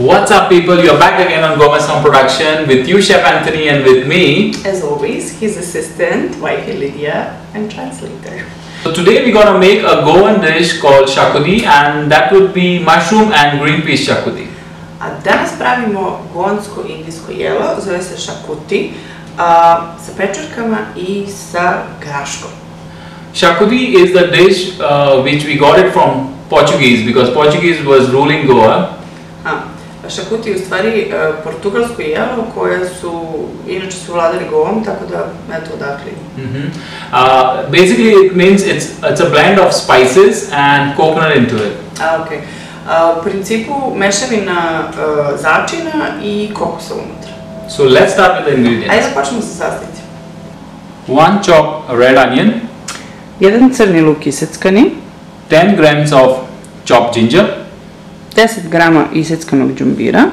What's up, people? You're back again on Gourmet Home Production with you, Chef Anthony, and with me, as always, his assistant, wifey Lydia, and translator. So today we're gonna make a Goan dish called Šakuti, and that would be mushroom and green peas Šakuti. A danas pravimo goansko indijsko jelo, zove se šakuti, sa pecurkama I sa graskom. Šakuti is the dish which we got it from Portuguese, because Portuguese was ruling Goa. Šakuti je u stvari portugalsko jelo koje inače su vladali Govom, tako da eto odakle. Basically it means it's a blend of spices and coconut into it. Okay. U principu mešavina začina I kokosa unutra. So let's start with the ingredients. Ajde da počnemo sa sastojcima. 1 chopped red onion, 1 crni luk Iseckani, 10 grams of chopped ginger, 10 grama Iseckanog Djumbira,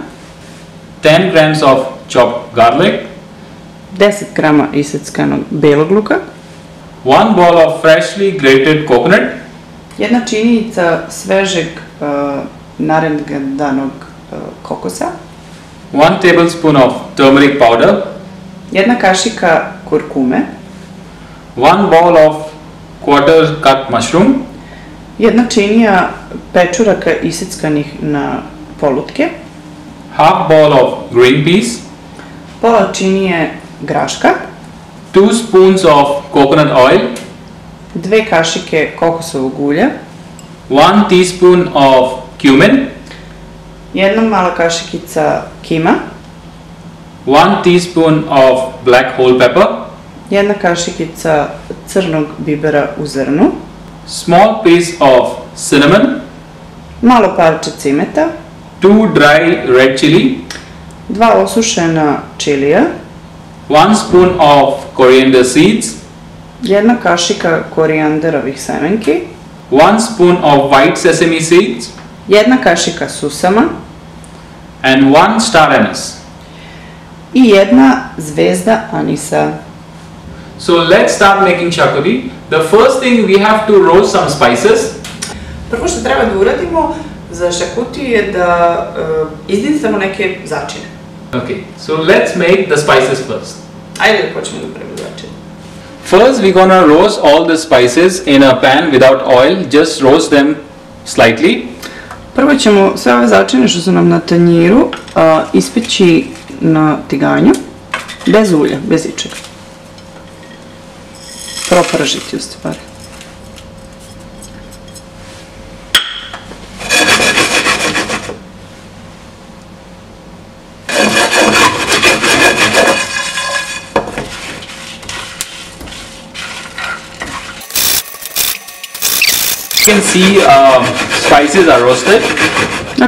10 grams of chopped garlic, 10 grama Iseckanog belog luka, 1 bowl of freshly grated coconut, 1 činjenica svežeg narendanog kokosa, 1 tablespoon of turmeric powder, 1 kašika kurkume, 1 bowl of quarter cut mushroom, 1 činija pecuraka Iseckanih na polutke, half bowl of green peas, pola činije graška, 2 spoons of coconut oil, 2 kašike kokosovog ulja, 1 teaspoon of cumin, 1 mala kašikica kima, 1 teaspoon of black whole pepper, 1 kašikica crnog bibera u zrnu, small piece of cinnamon, malo parče cimeta, 2 dry red chili, 2 osušena čilija, 1 spoon of coriander seeds, 1 kašika korijanderovih semenki, 1 spoon of white sesame seeds, 1 kašika susama and 1 star anise. I 1 zvezda anisa. So let's start making Šakuti. The first thing, we have to roast some spices. Prvo što treba da uradimo za šakuti je da izdincamo neke začine. Okay, so let's make the spices first. Ajde da počnemo da pravimo začine. First, we're gonna roast all the spices in a pan without oil. Just roast them slightly. Prvo ćemo sve ove začine što su nam na tanjiru ispeći na tiganju, bez ulja, bez ičega. Propržiti u stvari. You can see spices are roasted.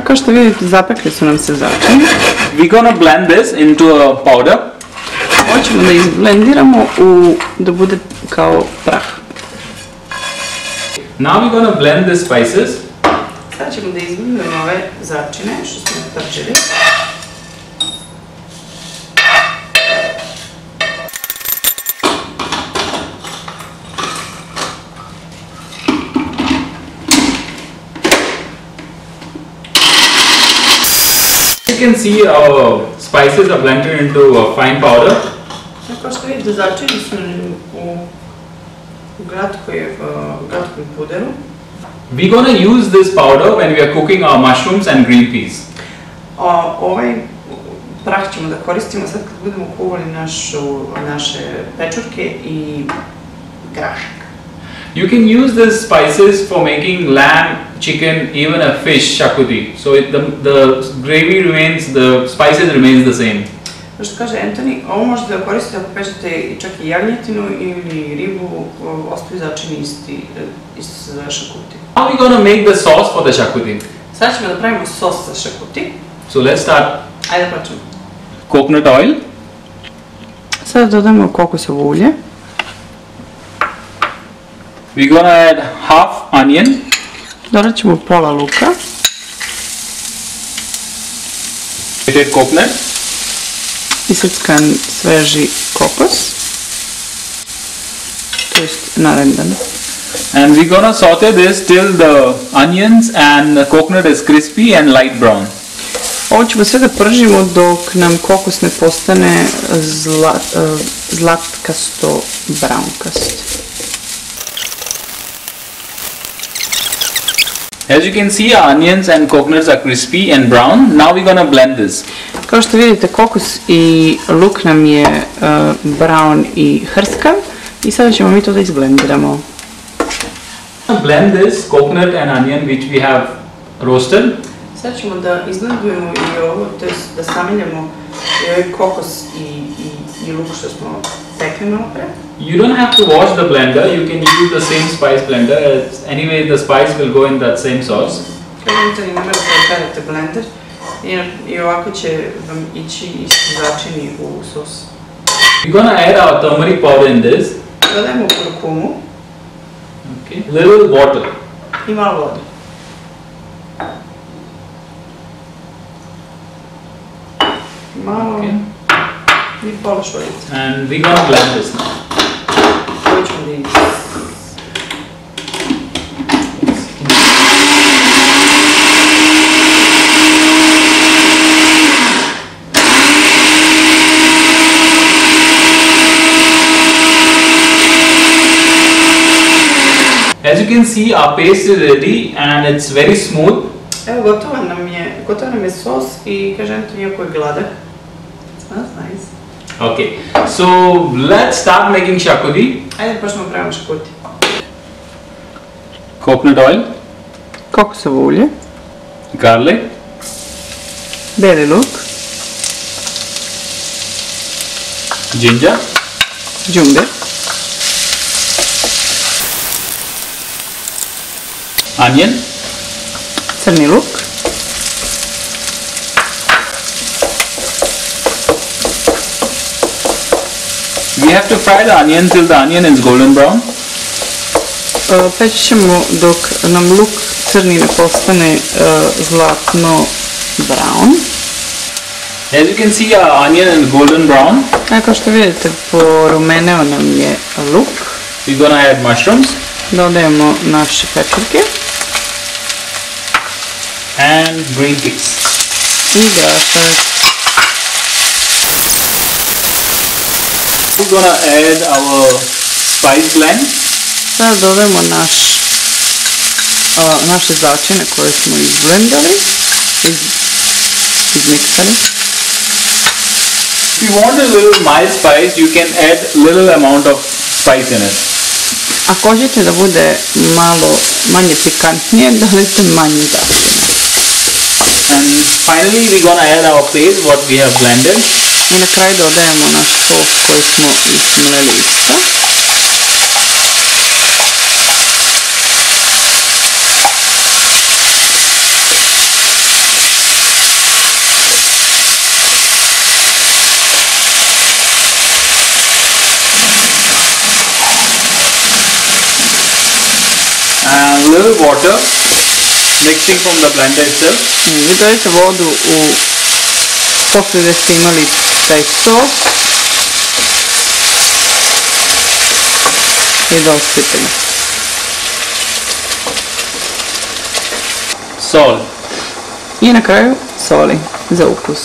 Kao što vidite, zapekli su nam se začini. We're gonna blend this into a powder. Hoćemo da izblendiramo da bude kao prah. Now we're gonna blend the spices. Sad ćemo da izblendujemo ove začine što smo pržili. You can see our spices are blended into a fine powder. Kao što vidite, začini su u glatkom puderu. We're gonna use this powder when we are cooking our mushrooms and green peas. Ovaj prah ćemo da koristimo sad kad budemo kuvali naše pečurke I grašak. You can use these spices for making lamb, chicken, even a fish Šakuti. So the gravy remains, the spices remains the same. Što kaže Anthony, ovo možete da koristite ako pečete čak I jagnjetinu ili ribu, ostaju začini isti za šakuti. Now we're gonna make the sauce for the Šakuti. Sad ćemo da pravimo sos za šakuti. So let's start. Ajde da počnemo. Coconut oil. Sada dodamo kokosovo ulje. We're gonna add half onion. Dodat ćemo pola luka. Grated coconut. Iseckan sveži kokos. To jest narendan. And we're gonna saute this till the onions and the coconut is crispy and light brown. Ovo ćemo sve da pržimo dok nam kokos ne postane zlatkasto brownkast. As you can see, our onions and coconuts are crispy and brown. Now we're gonna blend this. Kao što vidite, kokos i luk nam je brown i hrskav i sada ćemo mi to da izblendiramo. Blend this coconut and onion which we have roasted. Sad ćemo da izblendujemo i ovo, to je da samiljamo kokos i luk što smo pekli malo pre. You don't have to wash the blender, you can use the same spice blender. Anyway, the spice will go in that same sauce. Kažete, ne morate da perete blender i ovako će vam ići isti začini u sos. We're gonna add our turmeric powder in this. Dodajemo kurkumu. Okay. Little water. I malo vode. Malo i pola šoljice. And we're gonna blend this now. Ovo ćemo da idemo. As you can see, our paste is ready and it's very smooth. Evo, gotova nam je sos i kažem ti jako je gladak. Smells nice. Okay, so let's start making šakuti. Ajde počnemo pravimo šakuti. Coconut oil, Kokosovo ulje, garlic, beli luk, ginger, djumbir, onion, crni luk, we have to fry the onion till the onion is golden brown. Peći ćemo dok nam luk crni ne postane zlatno brown. As you can see, our onion is golden brown. Kao što vidite, porumeneo nam je luk. We're gonna add mushrooms. Dodajemo naše pecurke. And green peas. I grašak. We're gonna add our spice blend. Sada dodajemo naše začine koje smo izblendali, izmiksali. If you want a little mild spice, you can add little amount of spice in it. Ako hoćete da bude malo manje pikantnije, dodajte manje začine. And finally, we're gonna add our paste, what we have blended. I na kraju dodajemo naš sos koji smo ismleli isto. And a little water, mixing from the blender itself. Vi dodajte vodu posle da ste imali taj sos i da ospite ga. Salt. I na kraju soli za ukus.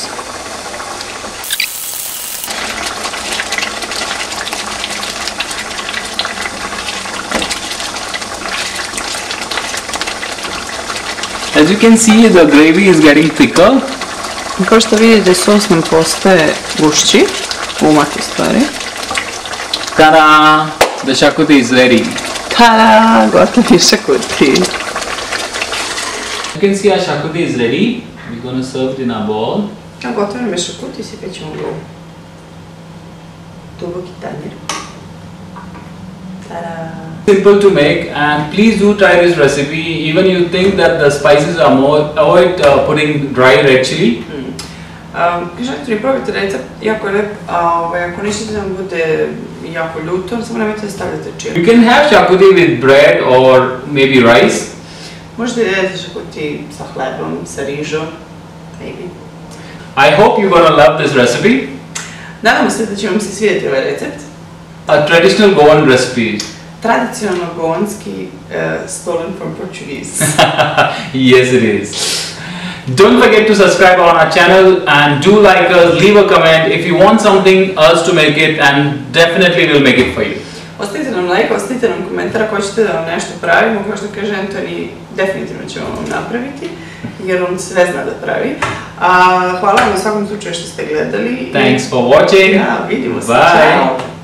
As you can see, the gravy is getting thicker. Kao što vidite, sos nam postaje gušći, umaki stvari. Ta-da! The šakuti is ready. Tada! Gotovi šakuti. You can see our šakuti is ready. We're going to serve it in our bowl. Gotovi nam je šakuti, sipet ćemo ga u duboki tanjir. Tada! Simple to make, and please do try this recipe. Even you think that the spices are more, avoid putting dry red chili. Kažete mi, probajte recept, jako je lep, ako nećete da vam bude jako ljuto, samo nemojte da stavljate čili. You can have šakuti with bread or maybe rice. Možete da jedete šakuti sa hlebom, sa rižom, maybe. I hope you're gonna love this recipe. Nadam se da će vam se svidjeti ovaj recept. A traditional Goan recipe. Tradicionalno goanski, stolen from Portuguese. Yes, it is. Don't forget to subscribe on our channel and do like us, leave a comment if you want something else to make it, and definitely we'll make it for you. Ostavite nam like, ostavite nam komentar ako hoćete da vam nešto pravimo, kao što kaže Antoni, definitivno ćemo vam napraviti, jer on sve zna da pravi. Hvala vam na svakom slučaju što ste gledali. Thanks for watching. Ja, vidimo se. Bye. Ćao.